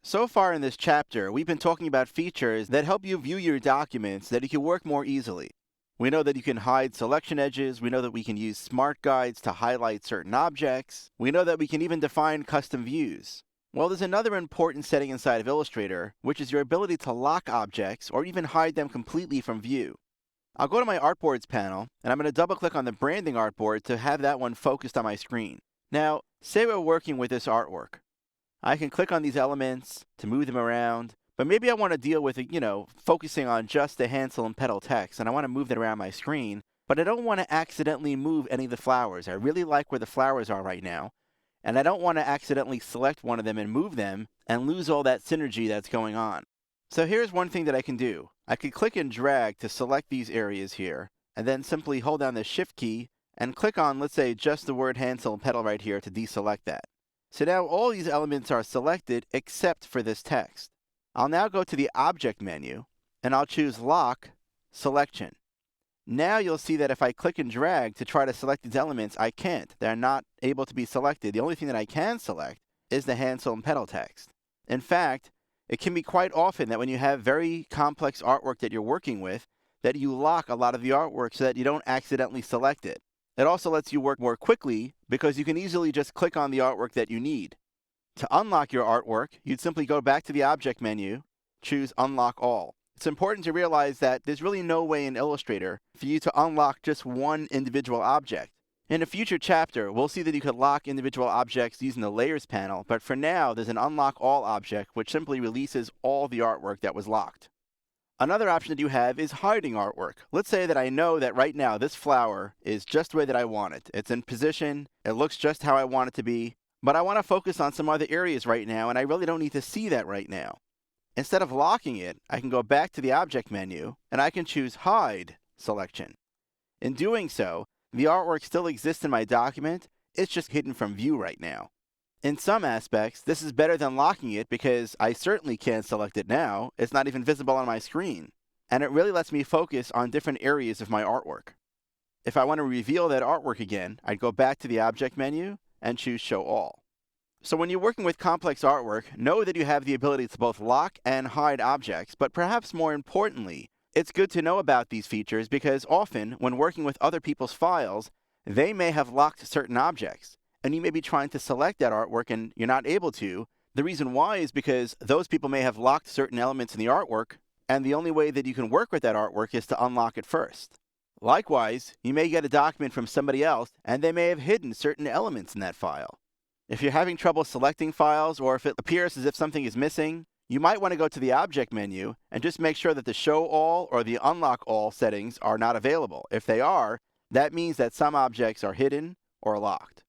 So far in this chapter, we've been talking about features that help you view your documents so that you can work more easily. We know that you can hide selection edges, we know that we can use smart guides to highlight certain objects, we know that we can even define custom views. Well, there's another important setting inside of Illustrator, which is your ability to lock objects or even hide them completely from view. I'll go to my Artboards panel, and I'm going to double-click on the branding artboard to have that one focused on my screen. Now, say we're working with this artwork. I can click on these elements to move them around, but maybe I want to deal with, focusing on just the Hansel and Petal text, and I want to move that around my screen, but I don't want to accidentally move any of the flowers. I really like where the flowers are right now, and I don't want to accidentally select one of them and move them and lose all that synergy that's going on. So here's one thing that I can do. I could click and drag to select these areas here, and then simply hold down the Shift key and click on, let's say, just the word Hansel and Petal right here to deselect that. So now all these elements are selected except for this text. I'll now go to the Object menu, and I'll choose Lock Selection. Now you'll see that if I click and drag to try to select these elements, I can't. They're not able to be selected. The only thing that I can select is the Hansel and Petal text. In fact, it can be quite often that when you have very complex artwork that you're working with, that you lock a lot of the artwork so that you don't accidentally select it. It also lets you work more quickly because you can easily just click on the artwork that you need. To unlock your artwork, you'd simply go back to the Object menu, choose Unlock All. It's important to realize that there's really no way in Illustrator for you to unlock just one individual object. In a future chapter, we'll see that you could lock individual objects using the Layers panel, but for now, there's an Unlock All object which simply releases all the artwork that was locked. Another option that you have is hiding artwork. Let's say that I know that right now this flower is just the way that I want it. It's in position, it looks just how I want it to be, but I want to focus on some other areas right now, and I really don't need to see that right now. Instead of locking it, I can go back to the Object menu, and I can choose Hide Selection. In doing so, the artwork still exists in my document, it's just hidden from view right now. In some aspects, this is better than locking it because I certainly can't select it now. It's not even visible on my screen. And it really lets me focus on different areas of my artwork. If I want to reveal that artwork again, I'd go back to the Object menu and choose Show All. So when you're working with complex artwork, know that you have the ability to both lock and hide objects, but perhaps more importantly, it's good to know about these features because often, when working with other people's files, they may have locked certain objects. And you may be trying to select that artwork and you're not able to. The reason why is because those people may have locked certain elements in the artwork, and the only way that you can work with that artwork is to unlock it first. Likewise, you may get a document from somebody else, and they may have hidden certain elements in that file. If you're having trouble selecting files, or if it appears as if something is missing, you might want to go to the Object menu and just make sure that the Show All or the Unlock All settings are not available. If they are, that means that some objects are hidden or locked.